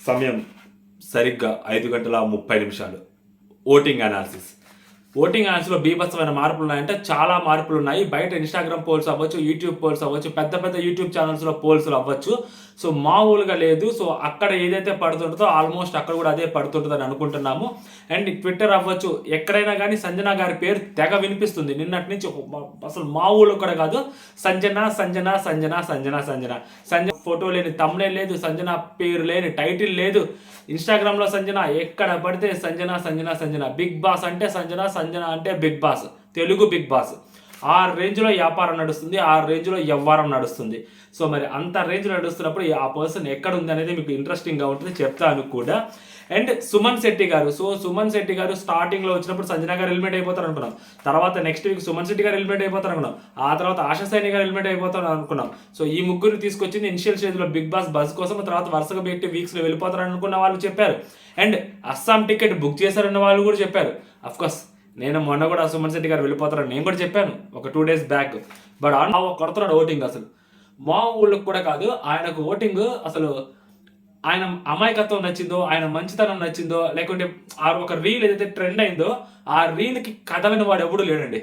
సమయం సరిగ్గా 5:30 ఓటింగ్ అనాలిసిస్లో బీభత్సమైన మార్పులు ఉన్నాయంటే చాలా మార్పులు ఉన్నాయి. బయట ఇన్స్టాగ్రామ్ పోల్స్ అవ్వచ్చు, యూట్యూబ్ పోల్స్ అవ్వచ్చు, పెద్ద పెద్ద యూట్యూబ్ ఛానల్స్లో పోల్స్ అవ్వచ్చు. సో మామూలుగా లేదు. సో అక్కడ ఏదైతే పడుతుంటుందో ఆల్మోస్ట్ అక్కడ కూడా అదే పడుతుంటుందని అనుకుంటున్నాము. అండ్ ట్విట్టర్ అవ్వచ్చు, ఎక్కడైనా కానీ సంజన గారి పేరు తెగ వినిపిస్తుంది. నిన్నటి నుంచి అసలు మామూలు కూడా కాదు. సంజన ఫోటో లేని తమ్నేల్ లేదు, సంజన పేరు లేని టైటిల్ లేదు. ఇన్స్టాగ్రామ్లో సంజన, ఎక్కడ పడితే సంజన. బిగ్ బాస్ అంటే సంజన అంటే Bigg Boss, Telugu Bigg Boss. ఆ రేంజ్లో వ్యాపారం నడుస్తుంది, ఆ రేంజ్లో వ్యవహారం నడుస్తుంది. సో మరి అంత రేంజ్లో నడుస్తున్నప్పుడు ఆ పర్సన్ ఎక్కడ ఉంది అనేది మీకు ఇంట్రెస్టింగ్గా ఉంటుంది, చెప్తాను కూడా. అండ్ సుమన్ శెట్టి గారు స్టార్టింగ్లో వచ్చినప్పుడు సంజన గారు ఎలిమినేట్ అయిపోతారు అనుకున్నాం. తర్వాత నెక్స్ట్ వీక్ సుమన్ శెట్టి గారు ఎలిమినేట్ అయిపోతారు అనుకున్నాం. ఆ తర్వాత ఆశా సైని గారు ఎలిమినేట్ అయిపోతారు అనుకున్నాం. సో ఈ ముగ్గురు తీసుకొచ్చింది ఇనిషియల్ స్టేజ్లో బిగ్ బాస్ బజ్ కోసం, తర్వాత వరుసగా పెట్టి వీక్స్లో వెళ్ళిపోతారు అనుకున్న వాళ్ళు చెప్పారు. అండ్ అస్సాం టికెట్ బుక్ చేశారన్న వాళ్ళు కూడా చెప్పారు. అఫ్కోర్స్ నేను మొన్న కూడా సుమన్ శెట్టి గారు వెళ్ళిపోతారని నేను కూడా చెప్పాను ఒక 2 days బ్యాక్. బట్ కొడుతున్నాడు ఓటింగ్. అసలు మా ఊళ్ళకి కూడా కాదు, ఆయనకు ఓటింగ్ అసలు ఆయన అమాయకత్వం నచ్చిందో, ఆయన మంచితనం నచ్చిందో, లేకుంటే ఒక రీల్ ఏదైతే ట్రెండ్ అయిందో ఆ రీల్కి కదలని వాడు ఎవడు లేడండి.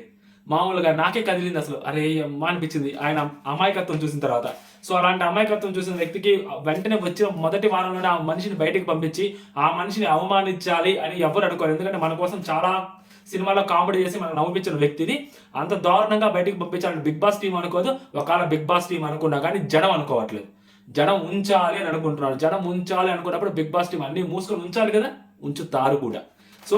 మామూలుగా నాకే కదిలింది అసలు. అరే అమ్మ అనిపించింది ఆయన అమాయకత్వం చూసిన తర్వాత. సో అలాంటి అమాయకత్వం చూసిన వ్యక్తికి వెంటనే వచ్చిన మొదటి వారంలోనే ఆ మనిషిని బయటికి పంపించి ఆ మనిషిని అవమానించాలి అని ఎవరు అనుకోరు. ఎందుకంటే మన కోసం చాలా సినిమాలో కామెడీ చేసి మనం నవ్వించిన వ్యక్తిని అంత దారుణంగా బయటికి పంపించాలని బిగ్ బాస్ టీం అనుకోదు. ఒకవేళ బిగ్ బాస్ టీం అనుకున్నా కానీ జనం అనుకోవట్లేదు. జనం ఉంచాలి అని అనుకుంటున్నారు. జనం ఉంచాలి అనుకున్నప్పుడు బిగ్ బాస్ టీం అన్ని మూసుకొని ఉంచాలి కదా, ఉంచుతారు కూడా. సో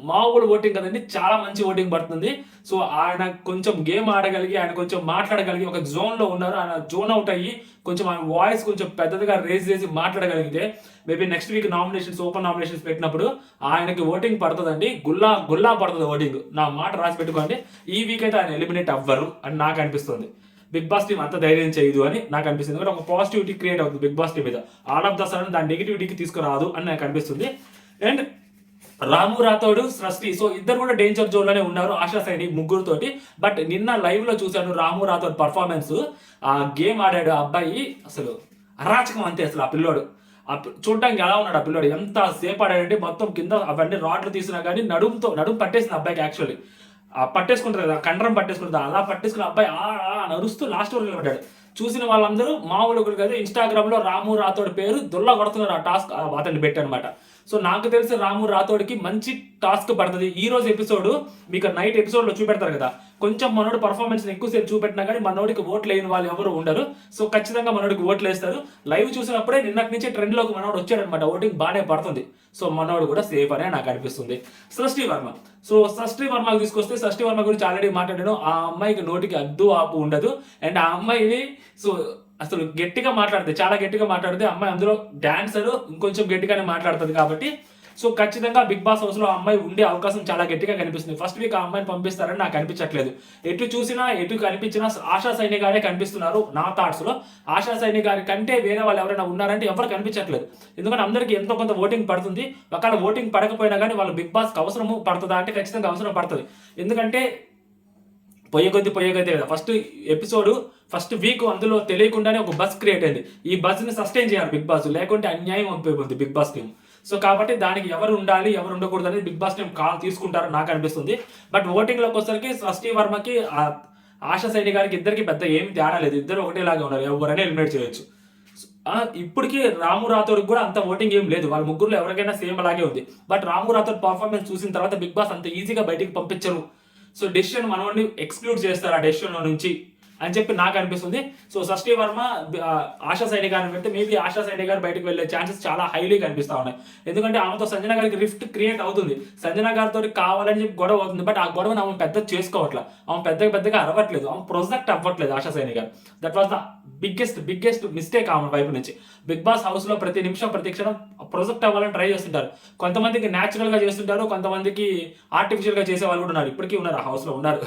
మామూలు ఓటింగ్ కదండి, చాలా మంచి ఓటింగ్ పడుతుంది. సో ఆయన కొంచెం గేమ్ ఆడగలిగి, ఆయన కొంచెం మాట్లాడగలిగి, ఒక జోన్లో ఉన్నారు, ఆయన జోన్ అవుట్ అయ్యి కొంచెం ఆయన వాయిస్ కొంచెం పెద్దదిగా రేజ్ చేసి మాట్లాడగలిగితే maybe next week open nominations పెట్టినప్పుడు ఆయనకి ఓటింగ్ పడుతుందండి. గుల్లా పడుతుంది ఓటింగ్. నా మాట రాసి పెట్టుకోండి. ఈ వీక్ అయితే ఆయన ఎలిమినేట్ అవ్వరు అని నాకు అనిపిస్తుంది. బిగ్ బాస్ టీం అంత ధైర్యం చేయదు అని నాకు అనిపిస్తుంది. ఎందుకంటే ఒక పాజిటివిటీ క్రియేట్ అవుతుంది బిగ్ బాస్ టీం మీద. ఆల్ ఆఫ్ ద సడన్ దాని నెగిటివిటీకి తీసుకురాదు అని నాకు అనిపిస్తుంది. అండ్ రాము రాథోడ్, సృష్టి, సో ఇద్దరు కూడా డేంజర్ జోన్ లోనే ఉన్నారు ఆశా సైని ముగ్గురుతోటి. బట్ నిన్న లైవ్ లో చూశాను రాము రాథోడ్ పర్ఫార్మెన్స్. ఆ గేమ్ ఆడాడు ఆ అబ్బాయి, అసలు అరాచకం అంతే. అసలు ఆ పిల్లోడు చూడడానికి ఎలా ఉన్నాడు, ఆ పిల్లోడు ఎంత సేపు ఆడాడంటే మొత్తం కింద అవన్నీ రాడ్లు తీసినా కానీ నడుము పట్టేసింది అబ్బాయికి. యాక్చువల్లీ పట్టేసుకుంటారు కదా, కండరం పట్టేసుకుంటారు, అలా పట్టేసుకుని అబ్బాయి నడుస్తూ లాస్ట్ వరకు నిలబడ్డాడు. చూసిన వాళ్ళందరూ మామూలు కదా ఇన్స్టాగ్రామ్ లో రాము రాథోడ్ పేరు దుల్లా కొడుతున్నారు. ఆ టాస్క్ అతన్ని పెట్టనమాట. సో నాకు తెలిసి రాము రాథోడ్కి మంచి టాస్క్ పడుతుంది. ఈ రోజు ఎపిసోడ్ మీకు నైట్ ఎపిసోడ్లో చూపెడతారు కదా, కొంచెం మనోడు పర్ఫార్మెన్స్ ఎక్కువసేపు చూపెట్టినా కానీ మనోడికి ఓట్లు వేయని వాళ్ళు ఎవరు ఉండరు. సో ఖచ్చితంగా మనోడికి ఓట్లు వేస్తారు. లైవ్ చూసినప్పుడే నిన్నటి నుంచి ట్రెండ్లోకి మనోడు వచ్చాడనమాట. ఓటింగ్ బాగానే పడుతుంది. సో మనోడు కూడా సేఫ్ అనే నాకు అనిపిస్తుంది. సృష్టి వర్మకి తీసుకొస్తే, సృష్టి వర్మ గురించి ఆల్రెడీ మాట్లాడాను. ఆ అమ్మాయికి నోటికి అద్దు ఆపు ఉండదు. అండ్ ఆ అమ్మాయిని సో అసలు గట్టిగా మాట్లాడుతుంది, చాలా గట్టిగా మాట్లాడితే అమ్మాయి అందులో డాన్సర్ ఇంకొంచెం గట్టిగానే మాట్లాడుతుంది. కాబట్టి సో ఖచ్చితంగా బిగ్ బాస్ హౌస్లో ఆ అమ్మాయి ఉండే అవకాశం చాలా గట్టిగా కనిపిస్తుంది. ఫస్ట్ వీక్ ఆ అమ్మాయిని పంపిస్తారని నాకు అనిపించట్లేదు. ఎటు కనిపించినా ఆశా సైని గారే కనిపిస్తున్నారు నా థాట్స్లో. ఆశా సైని గారి కంటే వేరే వాళ్ళు ఎవరైనా ఉన్నారంటే ఎవరు కనిపించట్లేదు. ఎందుకంటే అందరికీ ఎంతో కొంత ఓటింగ్ పడుతుంది. ఒకవేళ ఓటింగ్ పడకపోయినా కానీ వాళ్ళు బిగ్ బాస్కి అవసరము పడుతుందా అంటే ఖచ్చితంగా అవసరం పడుతుంది. ఎందుకంటే పోయే కొద్దీ కదా. ఫస్ట్ వీక్ అందులో తెలియకుండానే ఒక బస్ క్రియేట్ అయింది. ఈ బస్ని సస్టైన్ చేయాలి బిగ్ బాస్, లేకుంటే అన్యాయం అయిపోయింది బిగ్ బాస్ టీం. సో కాబట్టి దానికి ఎవరు ఉండాలి ఎవరు ఉండకూడదు అనేది బిగ్ బాస్ టీం కాల్ తీసుకుంటారని నాకు అనిపిస్తుంది. బట్ ఓటింగ్లోకి వచ్చేసరికి సృష్టి వర్మకి ఆశా సైని గారికి ఇద్దరికి పెద్ద ఏమి తేడా లేదు. ఇద్దరు ఒకటేలాగా ఉన్నారు, ఎవరైనా ఎలిమినేట్ చేయొచ్చు. ఇప్పటికీ రాము రాథోడ్కి కూడా అంత ఓటింగ్ ఏం లేదు. వాళ్ళ ముగ్గురులో ఎవరికైనా సేమ్ అలాగే ఉంది. బట్ రాము రాథోడ్ పర్ఫార్మెన్స్ చూసిన తర్వాత బిగ్ బాస్ అంత ఈజీగా బయటికి పంపించరు. సో డెసిషన్ మనోడిని ఎక్స్క్లూడ్ చేస్తారు ఆ డెసిషన్లో నుంచి అని చెప్పి నాకు అనిపిస్తుంది. సో సృష్టి వర్మ ఆశా సైని గారిని పెడితే మేబీ ఆశా సైని గారు బయటకు వెళ్ళే ఛాన్సెస్ చాలా హైలీ కనిపిస్తూ ఉన్నాయి. ఎందుకంటే ఆమెతో సంజన గారికి రిఫ్ట్ క్రియేట్ అవుతుంది. సంజన గారితో కావాలని చెప్పి గొడవ అవుతుంది. బట్ ఆ గొడవను ఆమె పెద్ద చేసుకోవట్లేదు, ఆమె పెద్దగా అరవట్లేదు, ఆమె ప్రొజెక్ట్ అవ్వట్లేదు ఆశా సైని గారు. That was the biggest mistake ఆమె వైపు నుంచి. బిగ్ బాస్ హౌస్లో ప్రతి నిమిషం ప్రతి క్షణం ప్రొజెక్ట్ అవ్వాలని ట్రై చేస్తుంటారు. కొంతమందికి న్యాచురల్గా చేస్తుంటారు, కొంతమందికి ఆర్టిఫిషియల్గా చేసే వాళ్ళు కూడా ఉన్నారు. ఇప్పటికీ ఉన్నారు, ఆ హౌస్లో ఉన్నారు.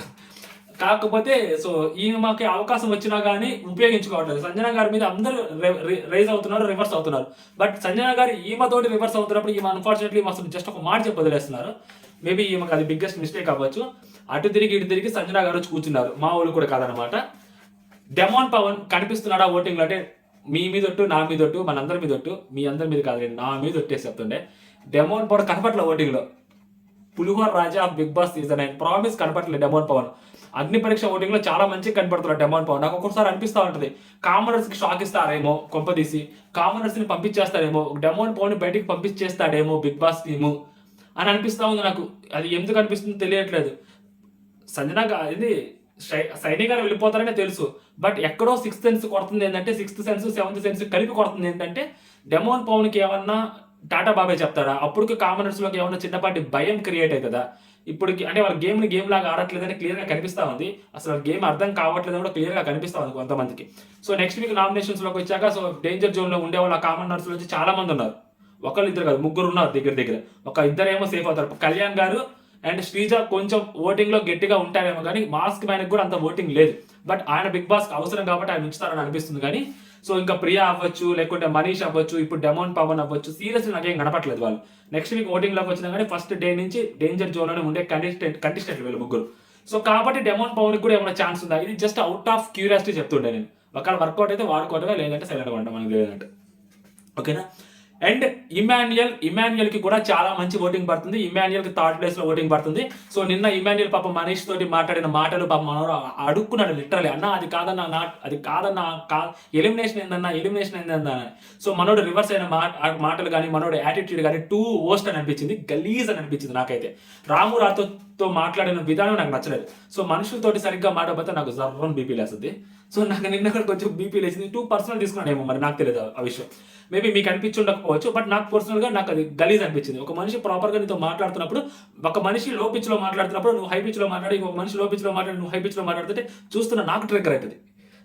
కాకపోతే సో ఈమెకి అవకాశం వచ్చినా కానీ ఉపయోగించుకోవట్లేదు. సంజన గారి మీద అందరూ రైజ్ అవుతున్నారు, రివర్స్ అవుతున్నారు. బట్ సంజన గారు ఈమెతోటి రివర్స్ అవుతున్నప్పుడు ఈమె అన్ఫార్చునేట్లీ అసలు జస్ట్ ఒక మాట చెప్పి వదిలేస్తున్నారు. మేబీ ఈమెకు అది బిగ్గెస్ట్ మిస్టేక్ అవ్వచ్చు. అటు తిరిగి సంజన గారు వచ్చి కూర్చున్నారు. మా ఊళ్ళు కూడా కాదనమాట. డెమాన్ పవన్ కనిపిస్తున్నాడా ఓటింగ్లో అంటే మీ మీద ఒట్టు, నా మీద ఒట్టు, మనందరి మీద ఒట్టు, మీ అందరి మీద కాదు, నా మీద ఒట్టేసి చెప్తుండే డెమోన్ పవన్ కనపట్ల ఓటింగ్లో. పులిహోర రాజా బిగ్ బాస్ సీజన్ 9 ప్రామిస్ కనపట్లేదు డెమోన్ పవన్. అగ్ని పరీక్ష ఓటింగ్ లో చాలా మంచిగా కనపడుతున్నాడు డెమోన్ పవన్. నాకు ఒక్కొక్కసారి అనిపిస్తూ ఉంటుంది కామనర్స్ కి షాక్ ఇస్తారేమో, కొంపదీసి కామనర్స్ ని పంపించేస్తాడేమో, డెమోన్ పవన్ బయటికి పంపించేస్తాడేమో బిగ్ బాస్ టీము అని అనిపిస్తా ఉంది నాకు. అది ఎందుకు అనిపిస్తుందో తెలియట్లేదు. సంజన ఇది సైని గారు వెళ్ళిపోతారనే తెలుసు, బట్ ఎక్కడో సిక్స్త్ సెన్స్ కొడుతుంది ఏంటంటే, సిక్స్త్ సెన్స్ సెవెంత్ సెన్స్ కలిపి కొడుతుంది ఏంటంటే, డెమోన్ పవన్కి ఏమన్నా టాటా బాబాయ్ చెప్తాడా, అప్పటికి కామనర్స్లోకి ఏమన్నా చిన్నపాటి భయం క్రియేట్ అవుతుందా? ఇప్పటికి అంటే వాళ్ళ గేమ్ లాగా ఆడట్లేదని క్లియర్గా కనిపిస్తూ ఉంది. అసలు గేమ్ అర్థం కావట్లేదని కూడా క్లియర్గా కనిపిస్తూ ఉంది కొంతమందికి. సో నెక్స్ట్ వీక్ నామినేషన్స్లోకి వచ్చాక సో డేంజర్ జోన్లో ఉండే వాళ్ళ కామనర్స్ నుంచి చాలా మంది ఉన్నారు. ఒకళ్ళు ఇద్దరు కాదు, ముగ్గురు ఉన్నారు దగ్గర. ఒక ఇద్దరేమో సేఫ్ అవుతారు, కళ్యాణ్ గారు అండ్ శ్రీజ కొంచెం ఓటింగ్లో గట్టిగా ఉంటారేమో, కానీ మాస్క్ మ్యాన్కి కూడా అంత ఓటింగ్ లేదు. బట్ ఆయన బిగ్ బాస్కి అవసరం కాబట్టి ఆయన ఉంచుతారని అనిపిస్తుంది. కానీ సో ఇంకా ప్రియా అవ్వచ్చు, లేకుంటే మనీష్ అవ్వచ్చు, ఇప్పుడు డెమోన్ పవన్ అవ్వచ్చు, సీరియస్లీ నాకేం కనపట్లేదు వాళ్ళు. నెక్స్ట్ వీక్ ఓటింగ్లోకి వచ్చినా కానీ ఫస్ట్ డే నుంచి డేంజర్ జోన్లోనే ఉండే కంటెస్టెంట్ వీళ్ళు ముగ్గురు. సో కాబట్టి డెమోన్ పవన్కి కూడా ఏమైనా ఛాన్స్ ఉందా? ఇది జస్ట్ అవుట్ ఆఫ్ క్యూరియాసిటీ చెప్తుండే నేను. ఒకవేళ వర్కౌట్ అయితే వాడుకోవటమే, లేదంటే సైలెంట్గా ఉంటాం, మనకి లేదంటే. ఓకేనా? అండ్ ఇమాన్యుయల్కి కూడా చాలా మంచి ఓటింగ్ పడుతుంది. ఇమాన్యుయల్కి థర్డ్ ప్లేస్లో ఓటింగ్ పడుతుంది. సో నిన్న ఇమాన్యుయల్ పాప మనీష్ తోటి మాట్లాడిన మాటలు పాప మనోడు అడుక్కున్నాడు లిటరలీ, అన్న అది కాదన్నా ఎలిమినేషన్ ఏందన్నా. సో మనోడు రివర్స్ అయిన మాటలు కానీ, మనోడు యాటిట్యూడ్ కానీ టూ వర్స్ట్ అని అనిపించింది, గలీజ్ అని అనిపించింది నాకైతే. రాము రాతో మాట్లాడిన విధానం నాకు నచ్చలేదు. సో మనుషులతోటి సరిగ్గా మాట్లాడితే నాకు జర్రం బీపీ లేస్తుంది. సో నాకు నిన్న కూడా కొంచెం బీపీ లేచింది. 2 పర్సనల్ తీసుకున్నాడేమో, మరి నాకు తెలియదు ఆ విషయం. మేబీ మీకు అనిపించి ఉండకపోవచ్చు, బట్ నాకు పర్సనల్గా నాకు అది గలీజ్ అనిపించింది. ఒక మనిషి ప్రాపర్గా నీతో మాట్లాడుతున్నప్పుడు, ఒక మనిషి లో పిచ్లో మాట్లాడుతున్నప్పుడు నువ్వు హై పిచ్లో మాట్లాడి, ఇంకొక మనిషి లో పిచ్లో మాట్లాడి నువ్వు హై పిచ్లో మాట్లాడుతుంటే చూస్తున్నా నాకు ట్రిగ్గర్ అవుతుంది.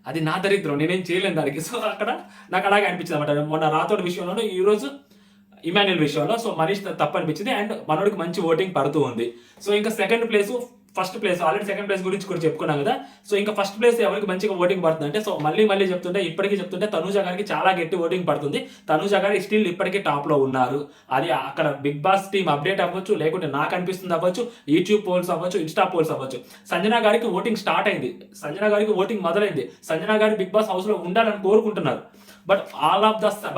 అది నా దరిద్రం, నేనేం చేయలేను దానికి. సో అక్కడ నాకు అలాగే అనిపించింది అనమాట. మొన్న రాతోడి విషయంలో, ఈరోజు ఇమాన్యుయల్ విషయంలో సో మనీష్ తప్పు అనిపించింది. అండ్ మనోడికి మంచి ఓటింగ్ పడుతూ ఉంది. సో ఇంకా second place, first place already second place గురించి కూడా చెప్పుకున్నాం కదా. సో ఇంకా ఫస్ట్ ప్లేస్ ఎవరికి మంచిగా ఓటింగ్ పడుతుంది అంటే, సో మళ్ళీ చెప్తుంటే ఇప్పటికీ చెప్తుంటే తనూజ గారికి చాలా గట్టి ఓటింగ్ పడుతుంది. తనూజ గారు స్టిల్ ఇప్పటికీ టాప్లో ఉన్నారు. అది అక్కడ బిగ్ బాస్ టీమ్ అప్డేట్ అవ్వచ్చు, లేకుంటే నాకు అనిపిస్తుంది అవ్వచ్చు, యూట్యూబ్ పోల్స్ అవ్వచ్చు, ఇన్స్టా పోల్స్ అవ్వచ్చు. సంజన గారికి ఓటింగ్ స్టార్ట్ అయింది, సంజన గారికి ఓటింగ్ మొదలైంది. సంజన గారు బిగ్ బాస్ హౌస్లో ఉండాలని కోరుకుంటున్నారు. బట్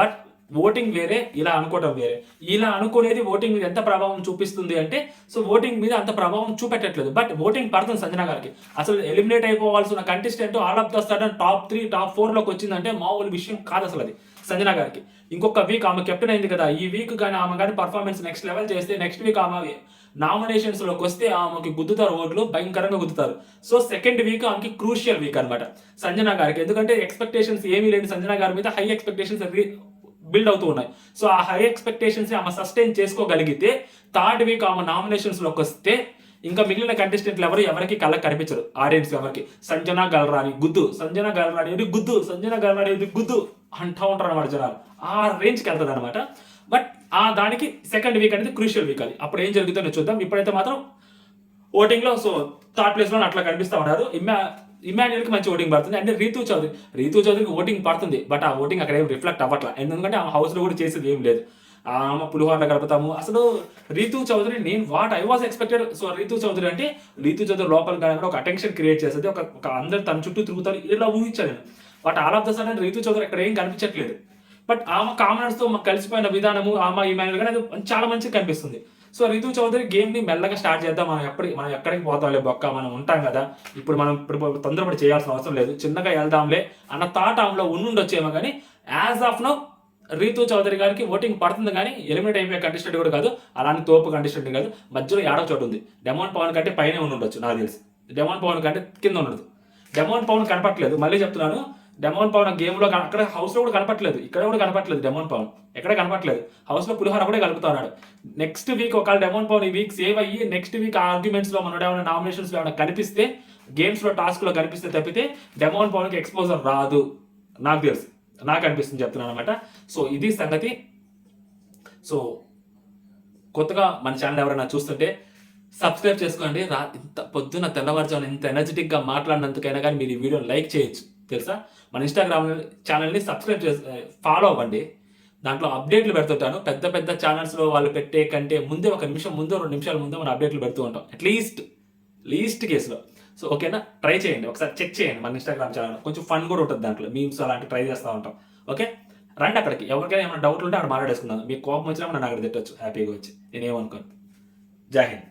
బట్ ఓటింగ్ వేరే, ఇలా అనుకోవడం వేరే. ఇలా అనుకునేది ఓటింగ్ మీద ఎంత ప్రభావం చూపిస్తుంది అంటే, సో ఓటింగ్ మీద అంత ప్రభావం చూపెట్టట్లేదు. బట్ ఓటింగ్ పడుతుంది సంజన గారికి. అసలు ఎలిమినేట్ అయిపోవాల్సిన contestant all of the sudden top 3 top 4లోకి వచ్చిందంటే మామూలు విషయం కాదు అసలు అది సంజన గారికి. ఇంకొక వీక్ ఆమె కెప్టెన్ అయింది కదా, ఈ వీక్ కానీ ఆమె కానీ పర్ఫార్మెన్స్ నెక్స్ట్ లెవెల్ చేస్తే, నెక్స్ట్ వీక్ ఆమె నామినేషన్స్లోకి వస్తే ఆమెకి గుద్దుతారు, ఓట్లు భయంకరంగా గుద్దుతారు. సో సెకండ్ వీక్ ఆమెకి క్రూషియల్ వీక్ అనమాట సంజన గారికి. ఎందుకంటే ఎక్స్పెక్టేషన్స్ ఏమీ లేని సంజన గారి మీద హై ఎక్స్పెక్టేషన్స్ బిల్డ్ అవుతూ ఉన్నాయి. సో ఆ హై ఎక్స్పెక్టేషన్స్ ఆమె సస్టైన్ చేసుకోగలిగితే, థర్డ్ వీక్ ఆమె నామినేషన్స్లోకి వస్తే ఇంకా మిగిలిన కంటెస్టెంట్లు ఎవరికి కళ్ళకి కనిపించరు, ఆడియన్స్ ఎవరికి. సంజన గల్రాని గుద్దు, సంజన గల్రాని ఇది గుద్దు, సంజన గల్రాని ఇది గుద్దు అంటూ ఉంటారు అనమాట జనాలు. ఆ రేంజ్కి వెళ్తుంది అనమాట. బట్ ఆ దానికి సెకండ్ వీక్ అనేది క్రూషియల్ వీక్. అది అప్పుడు ఏం జరుగుతుందో చూద్దాం. ఇప్పుడైతే మాత్రం ఓటింగ్లో సో థర్డ్ ప్లేస్లో అట్లా కనిపిస్తూ ఉన్నారు. ఇమాన్యుయల్కి మంచి ఓటింగ్ పడుతుంది. అంటే రీతూ చౌదరికి ఓటింగ్ పడుతుంది, బట్ ఆ ఓటింగ్ అక్కడ ఏం రిఫ్లెక్ట్ అవ్వట్లా. ఎందుకంటే ఆ హౌస్లో కూడా చేసేది ఏం లేదు. పులిహోరలో గడుపుతాము. అసలు రీతూ చౌదరి, నేను what I was expected. So Rithu Chowdary అంటే, రీతూ చౌదరి లోపల కానీ ఒక అటెన్షన్ క్రియేట్ చేస్తుంది, ఒక అందరు తన చుట్టూ తిరుగుతారు, ఇలా ఊహించాను నేను. But all of the sudden Rithu Chowdary అక్కడ ఏం కనిపించట్లేదు. బట్ ఆమె కామనర్స్తో కలిసిపోయిన విధానము, ఆమె ఇమాన్యుయల్ కానీ అది చాలా మంచిగా కనిపిస్తుంది. సో రితు చౌదరి గేమ్ని మెల్లగా స్టార్ట్ చేద్దాం, మనం ఎక్కడికి పోతాంలే బొక్క, మనం ఉంటాం కదా, ఇప్పుడు తొందరపడి చేయాల్సిన అవసరం లేదు, చిన్నగా వెళ్దాంలే అన్న థాట్ ఆమెలో ఉండుండొచ్చేమో. కానీ as of now Rithu Chowdary గారికి ఓటింగ్ పడుతుంది, కానీ ఎలిమినేట్ అయిపోయే కంటెస్టెంట్ కూడా కాదు, అలానే తోపు కంటెస్టెంట్ కాదు, మధ్యలో ఏడవ చోటు ఉంది. డెమోన్ పవన్ కంటే పైన ఉండొచ్చు నాకు తెలిసి, డెమోన్ పవన్ కంటే కింద ఉండదు. డెమోన్ పవన్ కనపట్లేదు, మళ్ళీ చెప్తున్నాను, డెమోన్ పవన్ గేమ్లో అక్కడ హౌస్లో కూడా కనపట్లేదు, ఇక్కడ కూడా కనపట్లేదు. డెమోన్ పవన్ ఎక్కడ కనపట్లేదు, హౌస్లో పులిహోర కూడా కలుపుతున్నాడు. నెక్స్ట్ వీక్ ఒకవేళ డెమోన్ పవన్ ఈ వీక్ సేవ్ అయ్యి నెక్స్ట్ వీక్ ఆర్గ్యుమెంట్స్లో మనోడు ఏమైనా నామినేషన్స్లో ఏమైనా కనిపిస్తే, గేమ్స్లో టాస్క్లో కనిపిస్తే తప్పితే డెమోన్ పవన్కి ఎక్స్పోజర్ రాదు నాకు తెలుసు, నాకు అనిపిస్తుంది చెప్తున్నాను అనమాట. సో ఇది సంగతి. సో కొత్తగా మన ఛానల్ ఎవరైనా చూస్తుంటే సబ్స్క్రైబ్ చేసుకోండి. ఇంత పొద్దున్న తెల్లవారుజామున ఇంత ఎనర్జెటిక్గా మాట్లాడినందుకైనా కానీ మీరు ఈ వీడియోని లైక్ చేయొచ్చు తెలుసా. మన ఇన్స్టాగ్రామ్ ఛానల్ని సబ్స్క్రైబ్ చేసి ఫాలో అవ్వండి, దాంట్లో అప్డేట్లు పెడుతుంటాను. పెద్ద పెద్ద ఛానల్స్లో వాళ్ళు పెట్టే కంటే ముందే, 1 నిమిషం ముందు 2 నిమిషాల ముందే మనం అప్డేట్లు పెడుతూ ఉంటాం, లీస్ట్ కేసులో. సో ఓకేనా, ట్రై చేయండి, ఒకసారి చెక్ చేయండి మన ఇన్స్టాగ్రామ్ ఛానల్, కొంచెం ఫన్ కూడా ఉంటుంది దాంట్లో, మీమ్స్ అలాంటి ట్రై చేస్తూ ఉంటాం. ఓకే, రండి అక్కడికి. ఎవరికైనా ఏమైనా డౌట్లు ఉంటే అక్కడ మాట్లాడేసుకుందాం. మీకు కోపం వచ్చినా నన్ను అక్కడ తిట్టొచ్చు హ్యాపీగా వచ్చి, నేనేమనుకోను. జై హింద్.